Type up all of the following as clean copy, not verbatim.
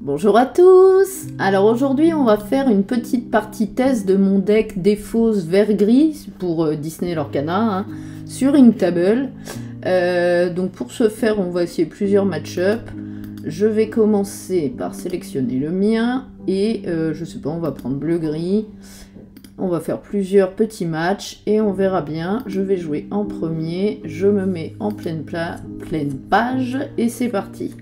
Bonjour à tous. Alors aujourd'hui on va faire une petite partie test de mon deck Défausse vert gris pour Disney Lorcana sur Inktober. Donc pour ce faire on va essayer plusieurs match-up. Je vais commencer par sélectionner le mien et je sais pas, on va prendre bleu-gris. On va faire plusieurs petits matchs et on verra bien. Je vais jouer en premier, je me mets en pleine page et c'est parti.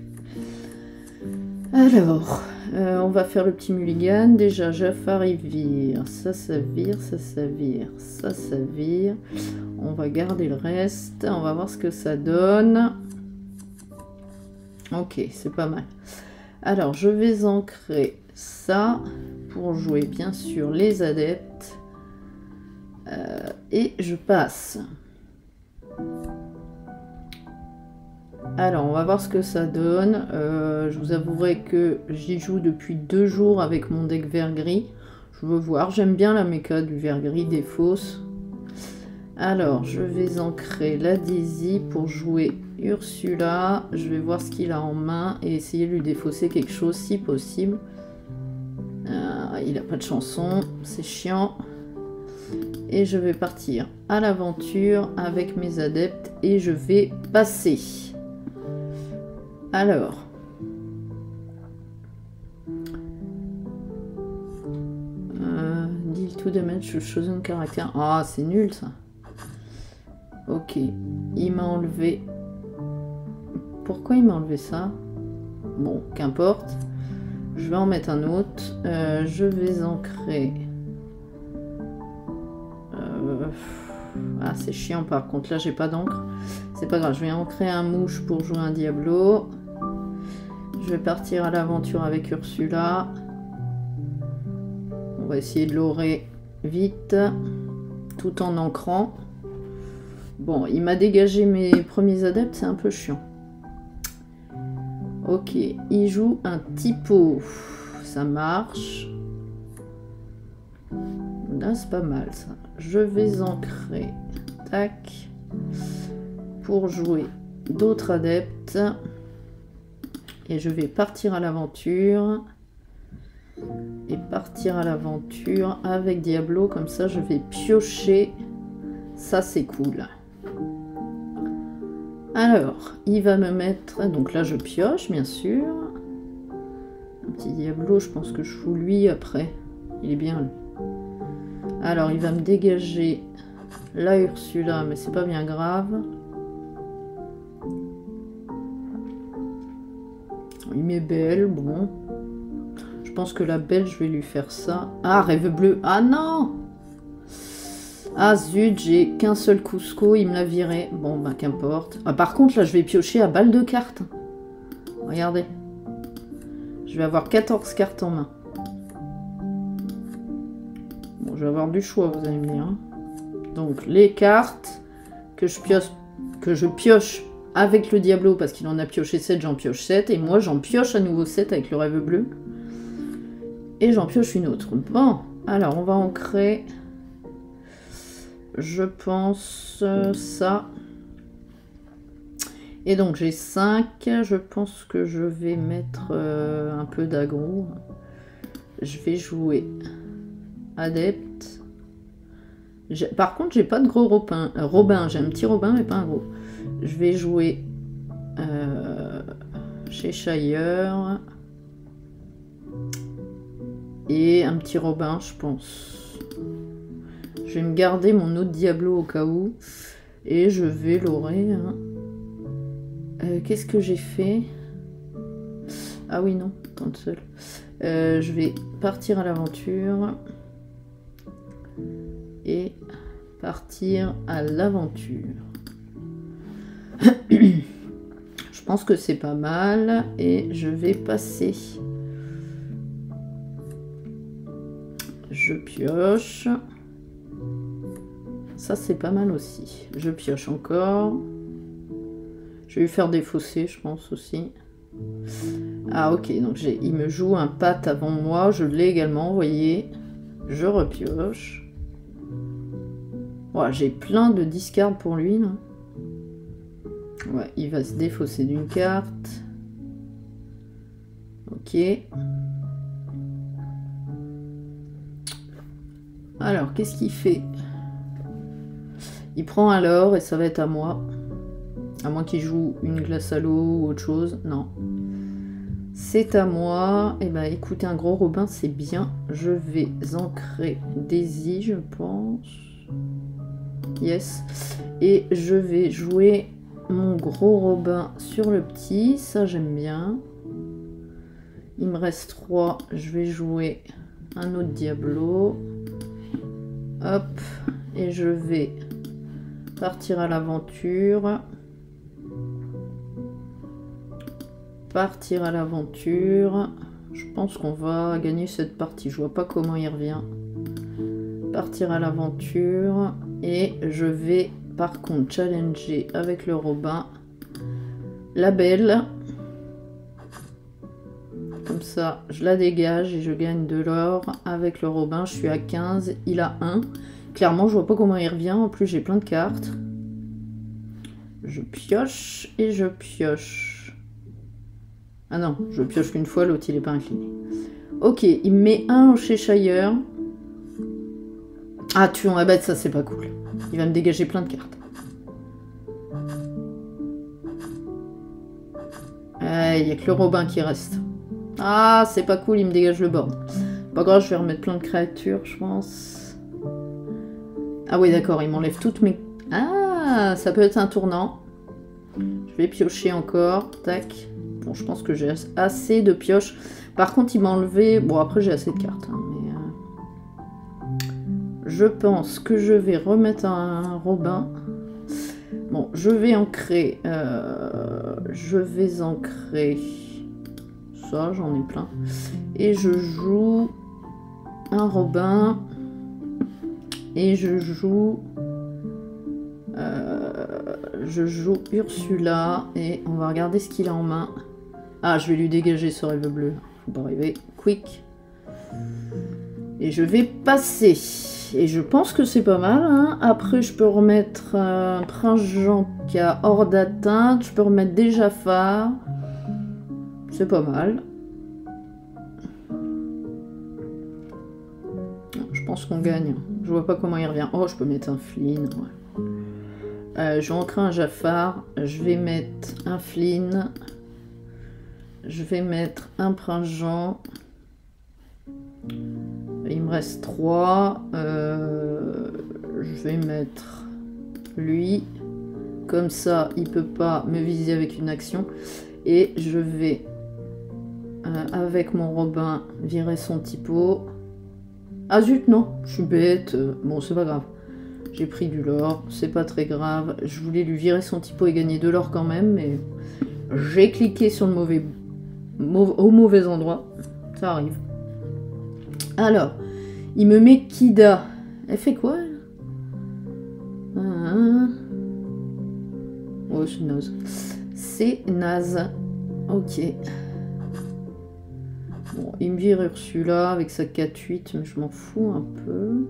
Alors, on va faire le petit mulligan. Déjà, Jafari vire, ça vire, ça vire, ça vire. On va garder le reste. On va voir ce que ça donne. Ok, c'est pas mal. Alors, je vais ancrer ça pour jouer, bien sûr, les adeptes. Et je passe. Alors, on va voir ce que ça donne. Je vous avouerai que j'y joue depuis 2 jours avec mon deck vert-gris. Je veux voir, j'aime bien la méca du vert-gris Défausse. Alors, je vais ancrer la Daisy pour jouer Ursula. Je vais voir ce qu'il a en main et essayer de lui défausser quelque chose si possible. Il n'a pas de chanson, c'est chiant. Et je vais partir à l'aventure avec mes adeptes et je vais passer. Alors, deal to damage to chosen character. Ah, c'est nul ça. Ok, il m'a enlevé. Pourquoi il m'a enlevé ça? Bon, qu'importe. Je vais en mettre un autre. Je vais ancrer. Ah, c'est chiant par contre. Là, j'ai pas d'encre. C'est pas grave. Je vais ancrer un mouche pour jouer un Diablo. Je vais partir à l'aventure avec Ursula. On va essayer de l'aurer vite, tout en ancrant. Bon, il m'a dégagé mes premiers adeptes, c'est un peu chiant. Ok, il joue un typo. Ça marche. Là, c'est pas mal ça. Je vais ancrer. Tac. Pour jouer d'autres adeptes. Et je vais partir à l'aventure. Et partir à l'aventure avec Diablo. Comme ça, je vais piocher. Ça, c'est cool. Alors, il va me mettre... Donc là, je pioche, bien sûr. Un petit Diablo, je pense que je fous lui après. Il est bien, lui. Alors, il va me dégager la Ursula, mais c'est pas bien grave. Il met Belle, bon. Je pense que la Belle, je vais lui faire ça. Ah, rêve bleu. Ah non! Ah zut, j'ai qu'un seul Cusco, il me l'a viré. Bon, bah qu'importe. Ah, par contre, là, je vais piocher à balle de cartes. Regardez. Je vais avoir 14 cartes en main. Bon, je vais avoir du choix, vous allez me dire. Donc, les cartes que je pioche avec le Diablo, parce qu'il en a pioché 7, j'en pioche 7. Et moi, j'en pioche à nouveau 7 avec le rêve bleu. Et j'en pioche une autre. Bon, alors, on va ancrer... Je pense ça. Et donc j'ai 5. Je pense que je vais mettre un peu d'aggro. Je vais jouer adepte. Par contre, j'ai pas de gros Robin. J'ai un petit Robin, mais pas un gros. Je vais jouer chez Shire. Et un petit Robin, je pense. Je vais me garder mon autre Diablo au cas où. Et je vais l'aurer. Qu'est-ce que j'ai fait? Ah oui, non, cancel. Je vais partir à l'aventure. Et partir à l'aventure. Je pense que c'est pas mal. Et je vais passer. Je pioche. Ça, c'est pas mal aussi. Je pioche encore. Je vais lui faire défausser, je pense aussi. Ah, ok. Donc, il me joue un pat avant moi. Je l'ai également, vous voyez. Je repioche. Ouais, j'ai plein de discards pour lui, là. Ouais, il va se défausser d'une carte. Ok. Ok. Alors, qu'est-ce qu'il fait? Il prend alors et ça va être à moi. À moins qu'il joue une glace à l'eau ou autre chose. Non. C'est à moi. Eh ben, écoutez, un gros Robin, c'est bien. Je vais ancrer Daisy, je pense. Yes. Et je vais jouer mon gros Robin sur le petit. Ça, j'aime bien. Il me reste 3. Je vais jouer un autre Diablo. Hop. Et je vais partir à l'aventure. Partir à l'aventure. Je pense qu'on va gagner cette partie. Je vois pas comment il revient. Partir à l'aventure. Et je vais par contre challenger avec le Robin la belle. Comme ça, je la dégage et je gagne de l'or avec le Robin. Je suis à 15, il a 1. Clairement, je vois pas comment il revient. En plus, j'ai plein de cartes. Je pioche et je pioche. Ah non, je pioche qu'une fois, l'autre il est pas incliné. Ok, il me met 1 au Cheshire. Ah, tuons la bête, ça c'est pas cool. Il va me dégager plein de cartes. Il n'y a que le Robin qui reste. Ah, c'est pas cool, il me dégage le board. Pas grave, je vais remettre plein de créatures, je pense. Ah oui, d'accord, il m'enlève toutes mes... Ah, ça peut être un tournant. Je vais piocher encore. Tac. Bon, je pense que j'ai assez de pioches. Par contre, il m'a enlevé... Bon, après, j'ai assez de cartes. Hein, mais je pense que je vais remettre un Robin. Bon, je vais ancrer... Je vais ancrer... Ça, j'en ai plein. Et je joue un Robin. Et je joue Ursula. Et on va regarder ce qu'il a en main. Ah, je vais lui dégager ce rêve bleu. Faut pas rêver. Quick. Et je vais passer. Et je pense que c'est pas mal. Hein. Après, je peux remettre un Prince Jean qui a hors d'atteinte. Je peux remettre des Jafar. C'est pas mal. Je pense qu'on gagne. Je vois pas comment il revient. Oh, je peux mettre un Flynn. Ouais. Je vais ancrer un Jafar. Je vais mettre un Flynn. Je vais mettre un Prince Jean. Il me reste 3. Je vais mettre lui. Comme ça, il peut pas me viser avec une action. Et je vais, avec mon Robin, virer son typo. Ah zut, non, je suis bête. Bon, c'est pas grave. J'ai pris du lore, c'est pas très grave. Je voulais lui virer son typo et gagner de l'or quand même, mais j'ai cliqué sur le au mauvais endroit. Ça arrive. Alors, il me met Kida. Elle fait quoi, elle? Oh, c'est naze. C'est naze. Ok. Bon, il me vire Ursula avec sa 4-8, mais je m'en fous un peu.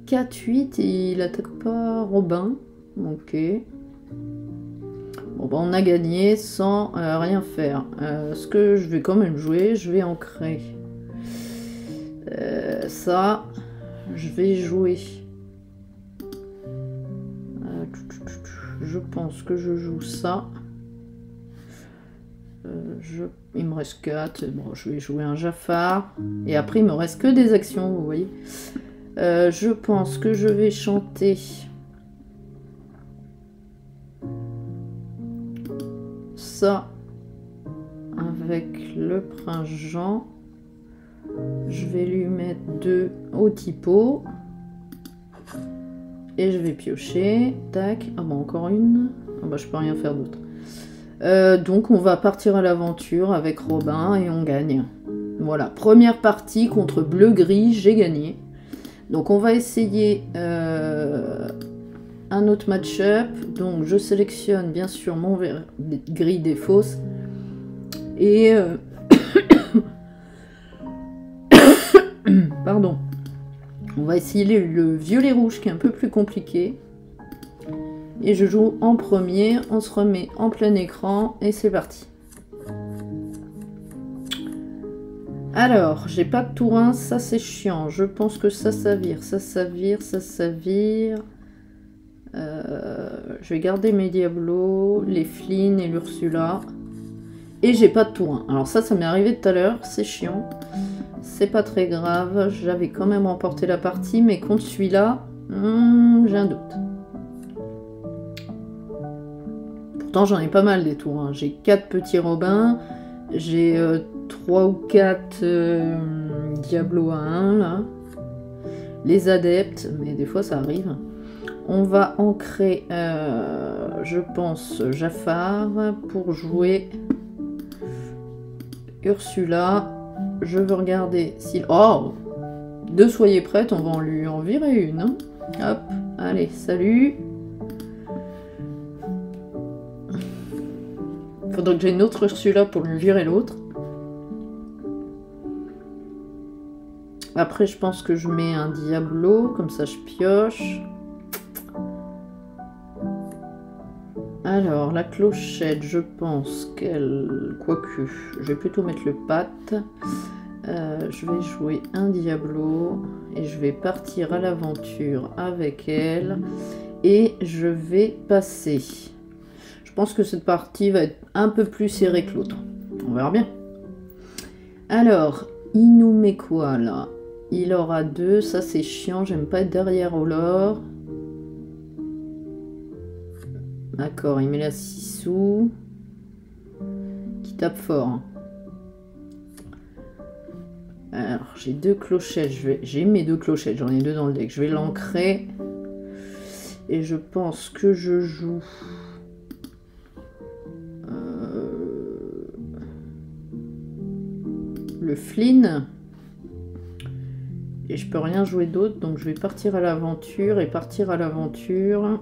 4-8 et il attaque pas Robin. Ok. Bon, bah on a gagné sans rien faire. Ce que je vais quand même jouer, je vais ancrer. Ça, je vais jouer. Je pense que je joue ça. Il me reste 4. Bon, je vais jouer un Jafar. Et après, il me reste que des actions, vous voyez. Je pense que je vais chanter ça avec le Prince Jean. Je vais lui mettre 2 au typo. Et je vais piocher. Tac. Ah bon, encore une. Ah bah, je peux rien faire d'autre. Donc on va partir à l'aventure avec Robin et on gagne. Voilà, première partie contre bleu-gris, j'ai gagné. Donc on va essayer un autre match-up. Donc je sélectionne bien sûr mon vert gris des fausses. Et... Pardon. On va essayer le violet-rouge qui est un peu plus compliqué. Et je joue en premier, on se remet en plein écran et c'est parti. Alors, j'ai pas de tourin, ça c'est chiant. Je pense que ça vire, ça vire, ça vire. Je vais garder mes Diablos, les Flynn et l'Ursula. Et j'ai pas de tourin. Alors ça m'est arrivé tout à l'heure, c'est chiant. C'est pas très grave, j'avais quand même remporté la partie, mais contre celui-là, j'ai un doute. Pourtant j'en ai pas mal des tours, hein. J'ai 4 petits robins, j'ai 3 ou 4 Diablo à 1 là. Les adeptes, mais des fois ça arrive. On va ancrer, je pense, Jafar pour jouer Ursula. Je veux regarder si... Oh, deux soyez prêtes, on va en lui en virer une. Hein. Hop, allez, salut. Faudrait que j'ai une autre Ursula pour lui virer l'autre. Après, je pense que je mets un Diablo, comme ça je pioche. Alors, la clochette, je pense qu'elle... Quoique, je vais plutôt mettre le pat. Je vais jouer un Diablo et je vais partir à l'aventure avec elle. Et je vais passer. Je pense que cette partie va être un peu plus serrée que l'autre. On verra bien. Alors, il nous met quoi là? Il aura 2, ça c'est chiant, j'aime pas être derrière au lore. D'accord, il met la 6 sous. Qui tape fort. Alors, j'ai 2 clochettes. J'ai mes 2 clochettes, j'en ai 2 dans le deck. Je vais l'ancrer. Et je pense que je joue... le Flynn. Et je peux rien jouer d'autre, donc je vais partir à l'aventure. Et partir à l'aventure...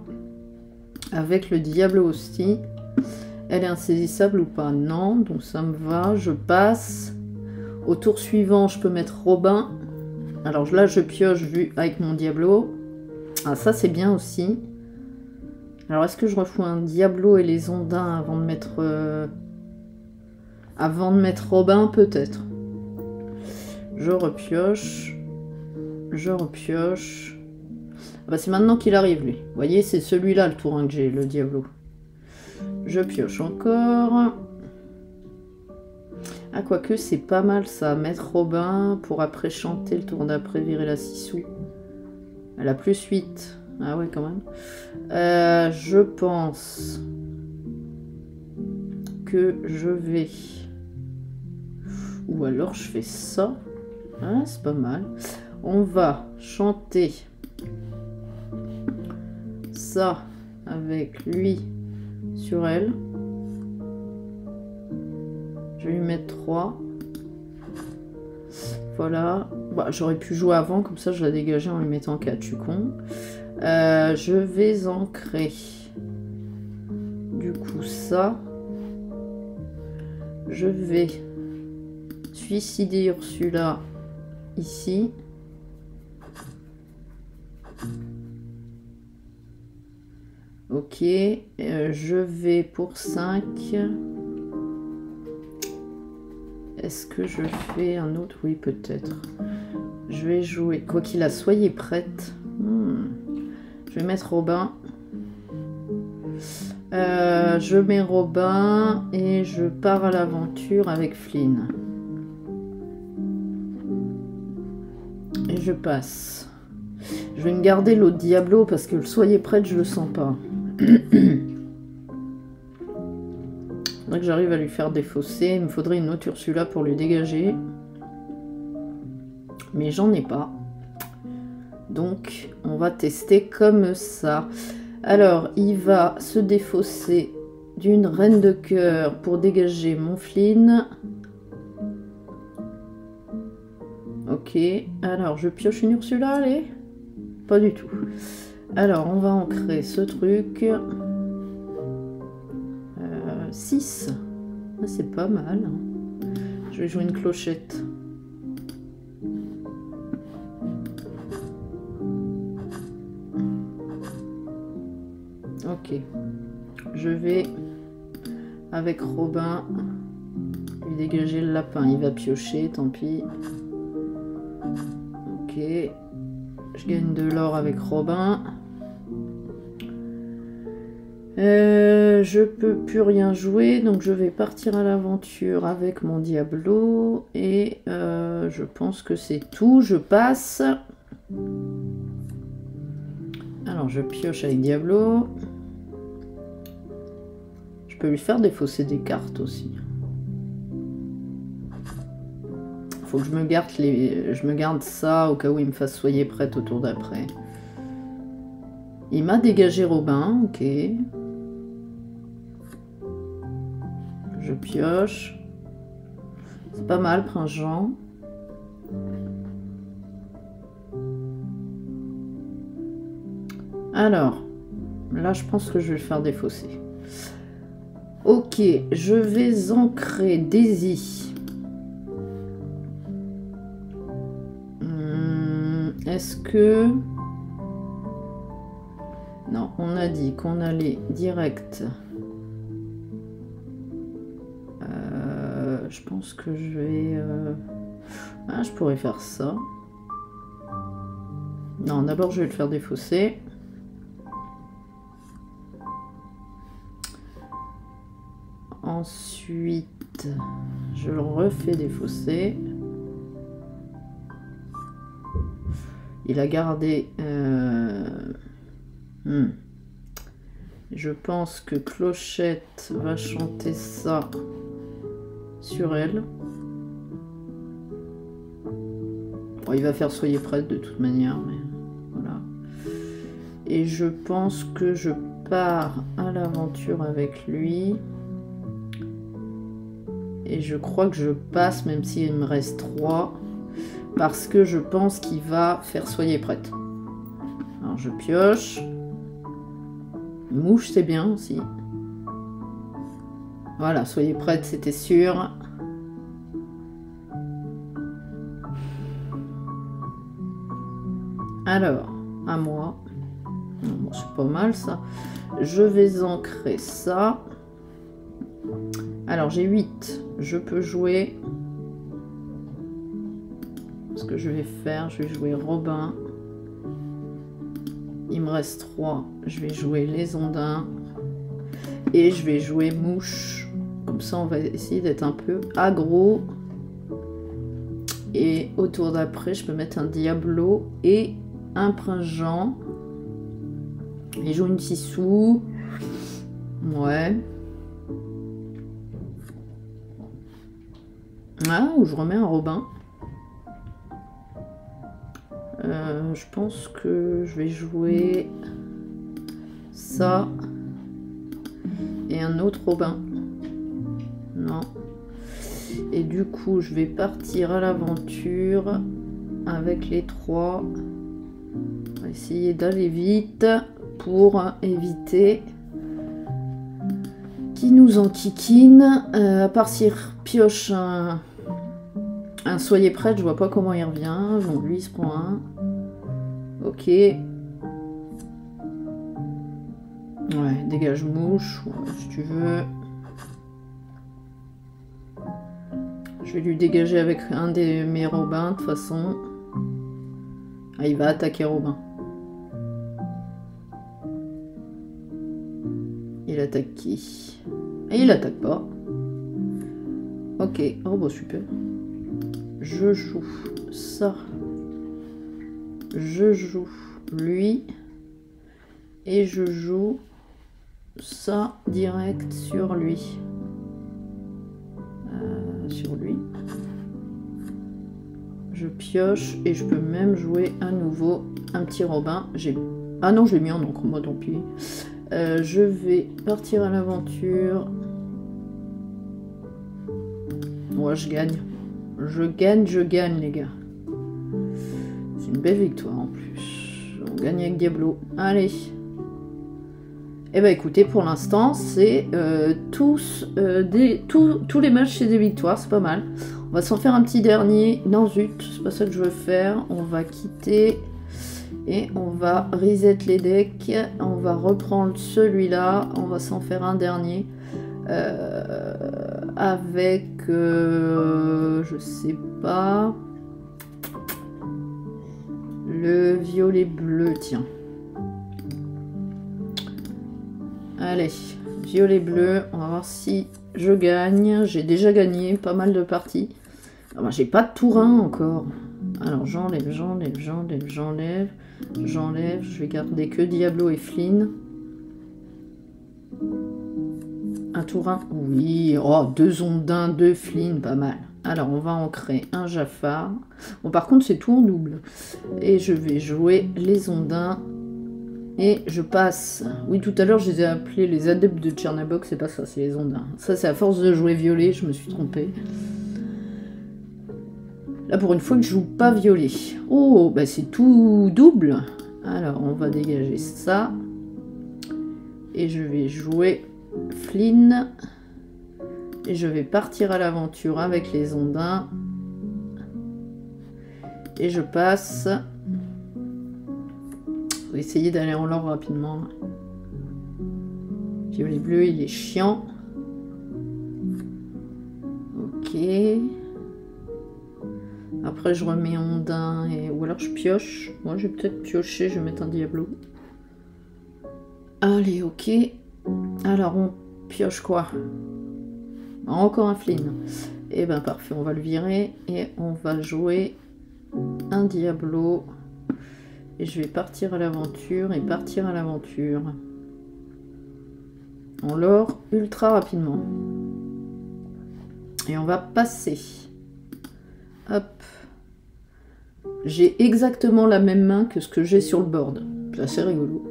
avec le Diablo aussi. Elle est insaisissable ou pas? Non, donc ça me va. Je passe. Au tour suivant, je peux mettre Robin. Alors là, je pioche vu avec mon Diablo. Ah, ça c'est bien aussi. Alors, est-ce que je refous un Diablo et les Ondins avant de mettre... Robin? Peut-être. Je repioche. Je repioche. Ah bah, c'est maintenant qu'il arrive, lui. Vous voyez, c'est celui-là, le tour 1 que j'ai, le Diablo. Je pioche encore. Ah, quoique, c'est pas mal, ça. Mettre Robin pour après chanter le tour d'après, virer la 6 sous. Elle a plus 8. Ah ouais, quand même. Je pense que je vais... Ou alors, je fais ça. Ah, c'est pas mal. On va chanter... ça avec lui sur elle. Je vais lui mettre 3. Voilà. Bah, j'aurais pu jouer avant, comme ça je la dégageais en lui mettant 4. Je suis con. Je vais ancrer du coup ça. Je vais suicider Ursula ici. Ok, je vais pour 5. Est-ce que je fais un autre? Oui, peut-être. Je vais jouer, quoi qu'il a, soyez prête. Je vais mettre Robin. Je mets Robin et je pars à l'aventure avec Flynn. Et je passe. Je vais me garder l'autre Diablo parce que le soyez prête, je le sens pas. Faudrait que j'arrive à lui faire défausser. Il me faudrait une autre Ursula pour lui dégager. Mais j'en ai pas. Donc, on va tester comme ça. Alors, il va se défausser d'une reine de cœur pour dégager mon Flynn. Ok. Alors, je pioche une Ursula, allez. Pas du tout. Alors, on va ancrer ce truc. 6. Ah, c'est pas mal. Je vais jouer une clochette. Ok. Je vais, avec Robin, lui dégager le lapin. Il va piocher, tant pis. Ok. Je gagne de l'or avec Robin. Je peux plus rien jouer, donc je vais partir à l'aventure avec mon Diablo. Et je pense que c'est tout. Je passe. Alors je pioche avec Diablo. Je peux lui faire défausser des cartes aussi. Faut que je me garde ça au cas où il me fasse soyez prête au tour d'après. Il m'a dégagé Robin, ok. Je pioche. C'est pas mal, Prince Jean. Alors, là je pense que je vais le faire défausser. Ok, je vais ancrer Daisy. Est-ce que... Non, on a dit qu'on allait direct. Je pense que je vais... Ah, je pourrais faire ça. Non, d'abord je vais le faire défausser. Ensuite, je le refais défausser. Il a gardé... Je pense que Clochette va chanter ça sur elle. Bon, il va faire soyez prête de toute manière, mais voilà. Et je pense que je pars à l'aventure avec lui. Et je crois que je passe, même s'il me reste 3. Parce que je pense qu'il va faire soyez prête. Alors je pioche. Mouche, c'est bien aussi. Voilà, soyez prête, c'était sûr. Alors, à moi. Bon, c'est pas mal ça. Je vais ancrer ça. Alors, j'ai 8. Je peux jouer. Ce que je vais faire, je vais jouer Robin. Il me reste 3. Je vais jouer les ondins. Et je vais jouer Mouche. Comme ça, on va essayer d'être un peu aggro. Et au tour d'après, je peux mettre un Diablo et un Prince Jean. Il joue une Sissou. Ouais. Ah, ou je remets un Robin. Je pense que je vais jouer ça et un autre Robin. Non. Et du coup, je vais partir à l'aventure avec les 3. On va essayer d'aller vite pour éviter qu'il nous enquiquine. À part s'il pioche un soyez prête, je vois pas comment il revient. Bon, lui, il se prend un. Ok. Ouais, dégage Mouche, si tu veux. Je vais lui dégager avec un de mes Robins, de toute façon. Ah, il va attaquer Robin. Il attaque qui? Et il attaque pas. Ok, oh bah super. Je joue ça. Je joue lui. Et je joue ça direct sur lui. Sur lui. Je pioche et je peux même jouer à nouveau un petit Robin. Ah non, je l'ai mis en encre, moi tant pis. Je vais partir à l'aventure. Moi, je gagne. Je gagne, les gars. C'est une belle victoire en plus. On gagne avec Diablo. Allez. Eh ben écoutez, pour l'instant, c'est tous les matchs, c'est des victoires, c'est pas mal. On va s'en faire un petit dernier. Non, zut, c'est pas ça que je veux faire. On va quitter et on va reset les decks. On va reprendre celui-là. On va s'en faire un dernier. Avec, je sais pas, le violet bleu, tiens. Allez, violet bleu, on va voir si je gagne. J'ai déjà gagné pas mal de parties. Alors, j'ai pas de Tourin encore. Alors j'enlève, j'enlève, j'enlève, j'enlève, j'enlève. Je vais garder que Diablo et Flynn. Un Tourin, oui. Oh, 2 Ondins, 2 Flynn, pas mal. Alors on va ancrer un Jafar. Bon, par contre c'est tout en double. Et je vais jouer les Ondins. Et je passe. Oui, tout à l'heure je les ai appelés les adeptes de Tchernabok, c'est pas ça, c'est les Ondins. Ça c'est à force de jouer violet, je me suis trompée. Là pour une fois que je joue pas violet. Oh, bah c'est tout double. Alors on va dégager ça. Et je vais jouer Flynn. Et je vais partir à l'aventure avec les Ondins. Et je passe. On va essayer d'aller en l'or rapidement. Violet bleu, il est chiant. Ok. Après, je remets Ondin. Ou alors je pioche. Moi, je vais peut-être piocher. Je vais mettre un Diablo. Allez, ok. Alors, on pioche quoi? Encore un Flynn. Et ben parfait, on va le virer. Et on va jouer un Diablo. Et je vais partir à l'aventure et partir à l'aventure. On l'or ultra rapidement. Et on va passer. Hop. J'ai exactement la même main que ce que j'ai sur le board. C'est assez rigolo.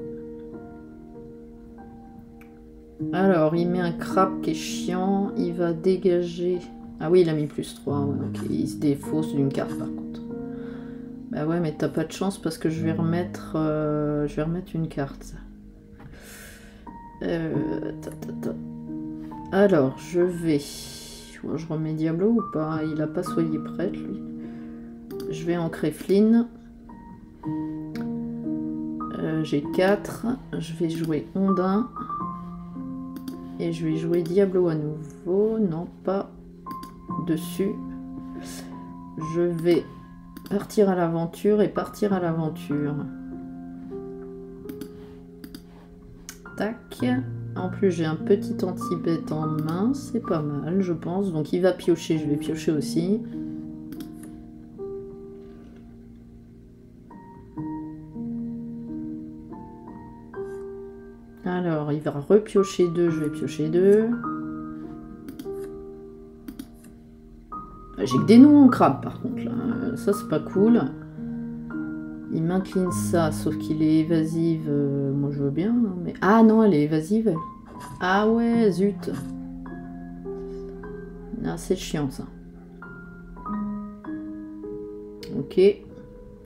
Alors, il met un crabe qui est chiant. Il va dégager... Ah oui, il a mis +3. Ouais, ok, il se défausse d'une carte par contre. Bah ouais, mais t'as pas de chance parce que je vais remettre une carte. Alors, je vais... Je remets Diablo ou pas? Il a pas soigné prêtre, lui. Je vais ancrer Flynn. J'ai 4. Je vais jouer Ondin. Et je vais jouer Diablo à nouveau. Non, pas dessus. Je vais... partir à l'aventure et partir à l'aventure. Tac. En plus, j'ai un petit anti-bête en main. C'est pas mal, je pense. Donc, il va piocher. Je vais piocher aussi. Alors, il va repiocher 2. Je vais piocher 2. J'ai que des noms en crabe par contre là. Ça c'est pas cool. Il m'incline ça, sauf qu'il est évasive. Moi je veux bien, hein, mais... Ah non, elle est évasive elle. Ah ouais, zut. Ah, c'est chiant ça. Ok.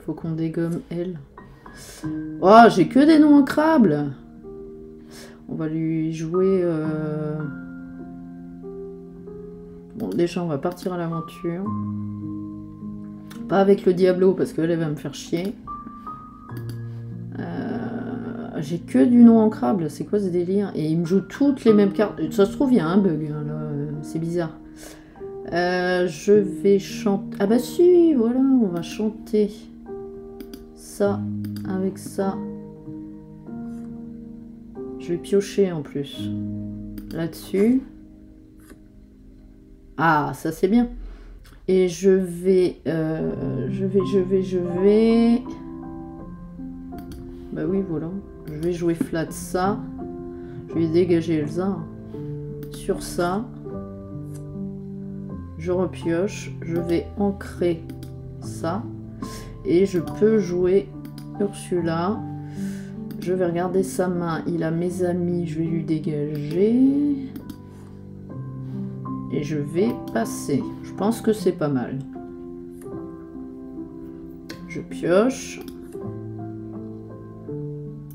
Faut qu'on dégomme elle. Oh, j'ai que des noms en crabe. On va lui jouer... Bon, déjà, on va partir à l'aventure. Pas avec le Diablo, parce qu'elle va me faire chier. J'ai que du nom ancrable. C'est quoi ce délire? Et il me joue toutes les mêmes cartes. Ça se trouve, il y a un bug. Hein, là. C'est bizarre. Je vais chanter... Ah bah si, voilà, on va chanter ça avec ça. Je vais piocher en plus. Là-dessus. Ah, ça c'est bien. Et je vais... Bah oui, voilà. Je vais jouer flat ça. Je vais dégager Elsa. Sur ça. Je repioche. Je vais ancrer ça. Et je peux jouer Ursula. Je vais regarder sa main. Il a mes amis. Je vais lui dégager. Et je vais passer. Je pense que c'est pas mal. Je pioche.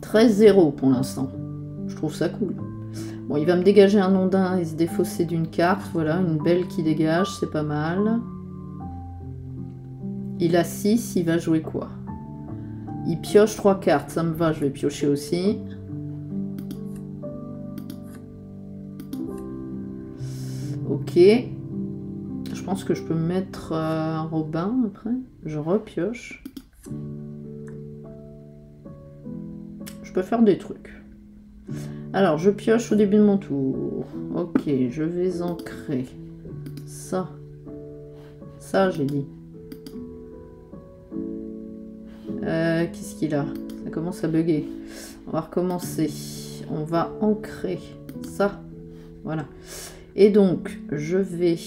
13-0 pour l'instant. Je trouve ça cool. Bon, il va me dégager un ondin et se défausser d'une carte. Voilà, une belle qui dégage, c'est pas mal. Il a 6, il va jouer quoi? Il pioche 3 cartes, ça me va, je vais piocher aussi. Ok. Je pense que je peux mettre un Robin après. Je repioche. Je peux faire des trucs. Alors, je pioche au début de mon tour. Ok, je vais ancrer ça. Ça, j'ai dit. Qu'est-ce qu'il a? Ça commence à bugger. On va recommencer. On va ancrer ça. Voilà. Et donc, je vais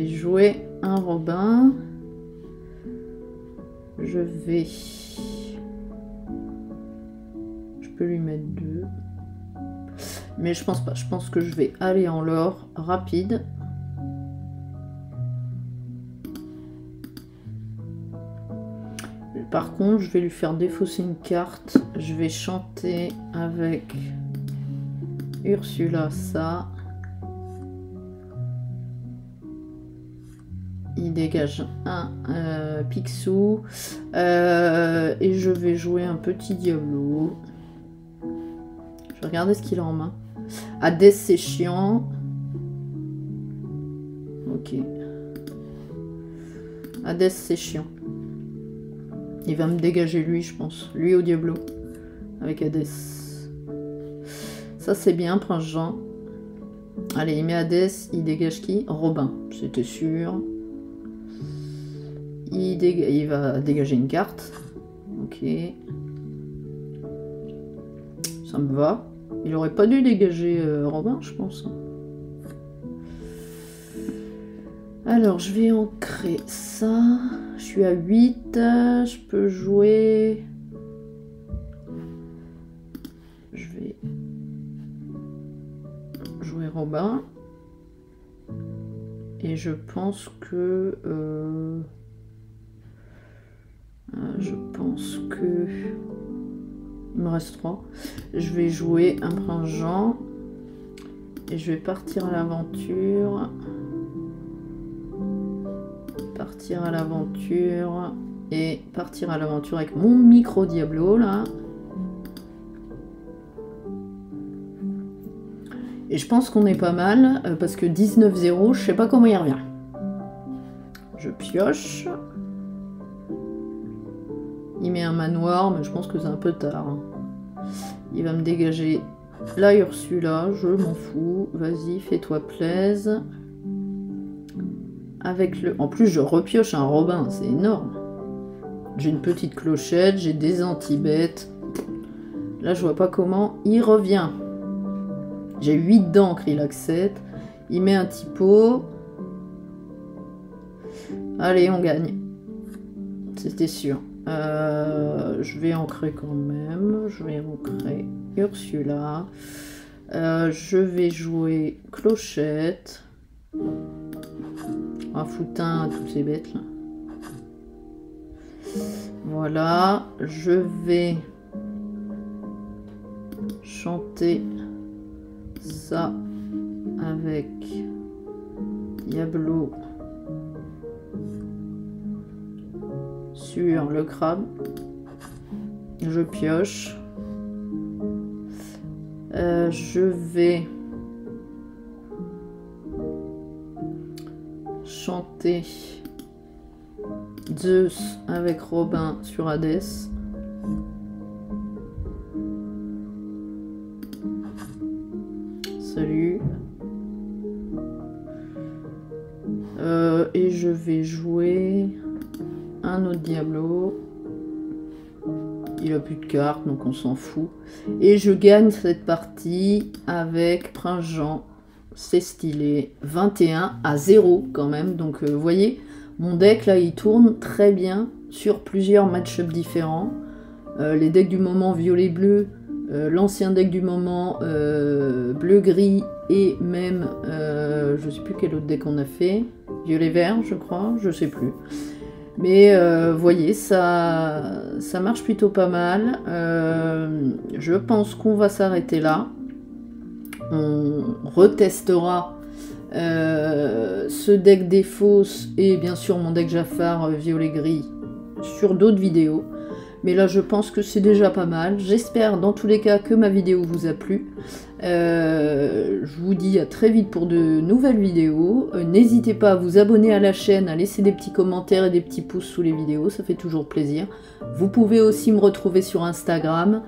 jouer un Robin. Je peux lui mettre 2. Mais je pense pas. Je pense que je vais aller en l'or rapide. Par contre, je vais lui faire défausser une carte. Je vais chanter avec Ursula ça. Il dégage un Picsou. Et je vais jouer un petit Diablo. Je vais regarder ce qu'il a en main. Hadès, c'est chiant. Ok. Hadès, c'est chiant. Il va me dégager lui, je pense. Lui au Diablo. Avec Hadès. Ça, c'est bien, Prince Jean. Allez, il met Hadès. Il dégage qui? Robin. C'était sûr. Il va dégager une carte. Ok. Ça me va. Il aurait pas dû dégager Robin, je pense. Alors, je vais ancrer ça. Je suis à 8. Je peux jouer... Je vais jouer Robin. Et je pense que... il me reste 3. Je vais jouer un Prince Jean. Et je vais partir à l'aventure. Partir à l'aventure. Et partir à l'aventure avec mon micro Diablo, là. Et je pense qu'on est pas mal. Parce que 19-0, je sais pas comment il revient. Je pioche. Il met un manoir, mais je pense que c'est un peu tard. Il va me dégager la Ursula, je m'en fous. Vas-y, fais-toi plaise. Avec le... En plus, je repioche un Robin, c'est énorme. J'ai une petite clochette, j'ai des anti-bêtes. Là, je vois pas comment il revient. J'ai 8 d'encre, il accepte. Il met un typo. Allez, on gagne. C'était sûr. Je vais ancrer quand même. Je vais ancrer Ursula. Je vais jouer Clochette. Un foutin à toutes ces bêtes là. Voilà. Je vais chanter ça avec Diablo. Sur le crabe, je pioche. Je vais chanter Zeus avec Robin sur Hadès. Salut. Et je vais jouer un autre Diablo. Il a plus de cartes, donc on s'en fout. Et je gagne cette partie avec Prince Jean. C'est stylé. 21-0 quand même. Donc vous voyez, mon deck là, il tourne très bien sur plusieurs match-ups différents. Les decks du moment violet-bleu, l'ancien deck du moment bleu-gris et même, je sais plus quel autre deck on a fait. Violet-vert, je crois, je sais plus. Mais voyez, ça marche plutôt pas mal. Je pense qu'on va s'arrêter là. On retestera ce deck des fausses et bien sûr mon deck Jafar violet-gris sur d'autres vidéos. Mais là, je pense que c'est déjà pas mal. J'espère dans tous les cas que ma vidéo vous a plu. Je vous dis à très vite pour de nouvelles vidéos. N'hésitez pas à vous abonner à la chaîne, à laisser des petits commentaires et des petits pouces sous les vidéos, ça fait toujours plaisir. Vous pouvez aussi me retrouver sur Instagram,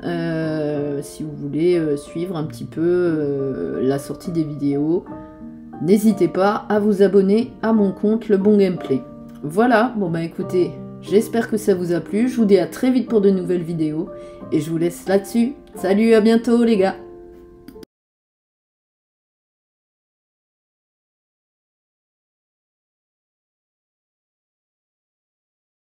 si vous voulez suivre un petit peu la sortie des vidéos. N'hésitez pas à vous abonner à mon compte Le Bon Gameplay. Voilà, bon bah écoutez, j'espère que ça vous a plu. Je vous dis à très vite pour de nouvelles vidéos. Et je vous laisse là-dessus. Salut, à bientôt les gars!